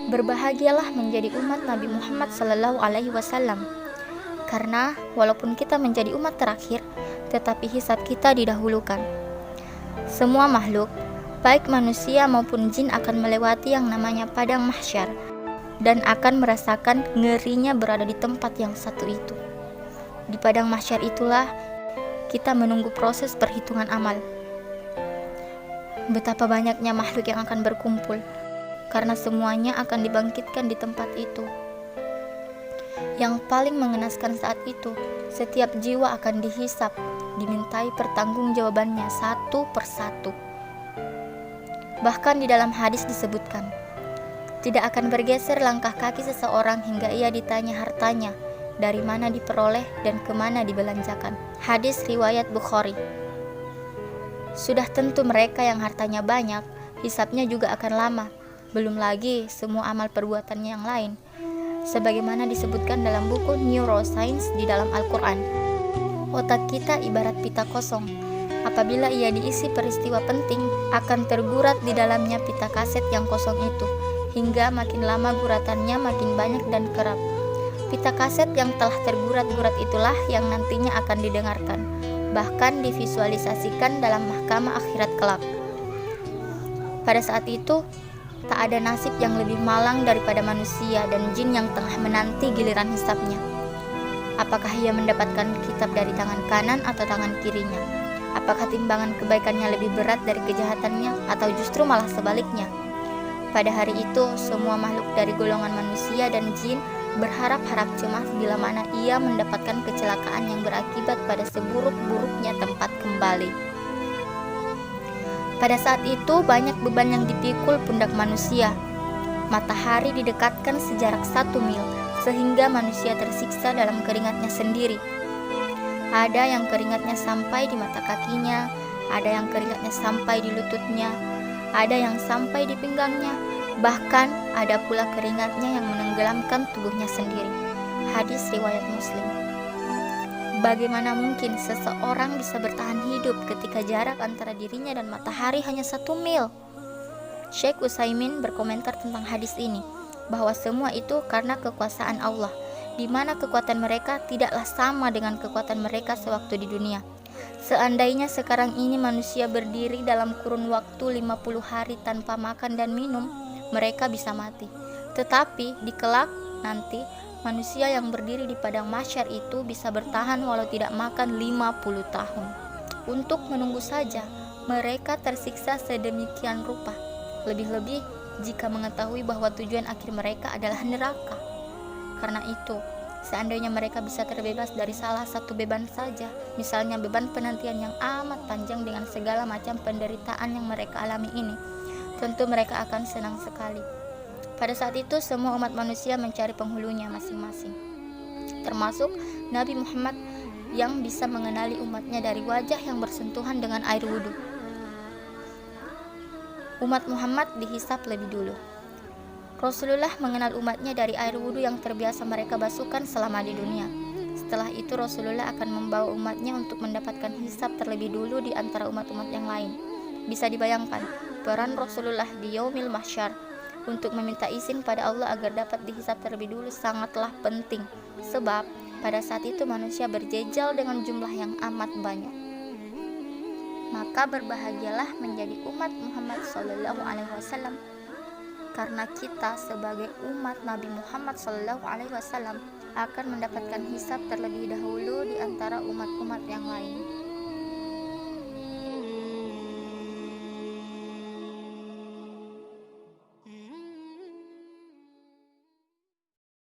Berbahagialah menjadi umat Nabi Muhammad SAW, karena walaupun kita menjadi umat terakhir, tetapi hisab kita didahulukan. Semua makhluk, baik manusia maupun jin, akan melewati yang namanya padang mahsyar dan akan merasakan ngerinya berada di tempat yang satu itu. Di padang mahsyar itulah kita menunggu proses perhitungan amal. Betapa banyaknya makhluk yang akan berkumpul, karena semuanya akan dibangkitkan di tempat itu. Yang paling mengenaskan saat itu, setiap jiwa akan dihisap, dimintai pertanggungjawabannya satu persatu. Bahkan di dalam hadis disebutkan, tidak akan bergeser langkah kaki seseorang hingga ia ditanya hartanya, dari mana diperoleh dan kemana dibelanjakan. Hadis riwayat Bukhari. Sudah tentu mereka yang hartanya banyak, hisapnya juga akan lama. Belum lagi semua amal perbuatannya yang lain, sebagaimana disebutkan dalam buku Neuroscience di dalam Al-Quran. Otak kita ibarat pita kosong. Apabila ia diisi peristiwa penting, akan tergurat di dalamnya pita kaset yang kosong itu, hingga makin lama guratannya makin banyak dan kerap. Pita kaset yang telah tergurat-gurat itulah yang nantinya akan didengarkan, bahkan divisualisasikan dalam mahkamah akhirat kelak. Pada saat itu, tak ada nasib yang lebih malang daripada manusia dan jin yang tengah menanti giliran hisapnya. Apakah ia mendapatkan kitab dari tangan kanan atau tangan kirinya? Apakah timbangan kebaikannya lebih berat dari kejahatannya, atau justru malah sebaliknya? Pada hari itu, semua makhluk dari golongan manusia dan jin berharap-harap cemas bila mana ia mendapatkan kecelakaan yang berakibat pada seburuk-buruknya tempat kembali. Pada saat itu banyak beban yang dipikul pundak manusia. Matahari didekatkan sejarak 1 mil, sehingga manusia tersiksa dalam keringatnya sendiri. Ada yang keringatnya sampai di mata kakinya, ada yang keringatnya sampai di lututnya, ada yang sampai di pinggangnya, bahkan ada pula keringatnya yang menenggelamkan tubuhnya sendiri. Hadis riwayat Muslim. Bagaimana mungkin seseorang bisa bertahan hidup ketika jarak antara dirinya dan matahari hanya 1 mil? Syekh Utsaimin berkomentar tentang hadis ini, bahwa semua itu karena kekuasaan Allah, di mana kekuatan mereka tidaklah sama dengan kekuatan mereka sewaktu di dunia. Seandainya sekarang ini manusia berdiri dalam kurun waktu 50 hari tanpa makan dan minum, mereka bisa mati. Tetapi di kelak nanti, manusia yang berdiri di padang mahsyar itu bisa bertahan walau tidak makan 50 tahun. Untuk menunggu saja, mereka tersiksa sedemikian rupa. Lebih-lebih jika mengetahui bahwa tujuan akhir mereka adalah neraka. Karena itu, seandainya mereka bisa terbebas dari salah satu beban saja, misalnya beban penantian yang amat panjang dengan segala macam penderitaan yang mereka alami ini, tentu mereka akan senang sekali. Pada saat itu semua umat manusia mencari penghulunya masing-masing, termasuk Nabi Muhammad yang bisa mengenali umatnya dari wajah yang bersentuhan dengan air wudhu. Umat Muhammad dihisap lebih dulu. Rasulullah mengenal umatnya dari air wudhu yang terbiasa mereka basuhkan selama di dunia. Setelah itu Rasulullah akan membawa umatnya untuk mendapatkan hisap terlebih dulu di antara umat-umat yang lain. Bisa dibayangkan peran Rasulullah di Yaumil Mahsyar untuk meminta izin pada Allah agar dapat dihisap terlebih dulu sangatlah penting, sebab pada saat itu manusia berjejal dengan jumlah yang amat banyak. Maka berbahagialah menjadi umat Muhammad SAW, karena kita sebagai umat Nabi Muhammad SAW akan mendapatkan hisap terlebih dahulu di antara umat-umat yang lain.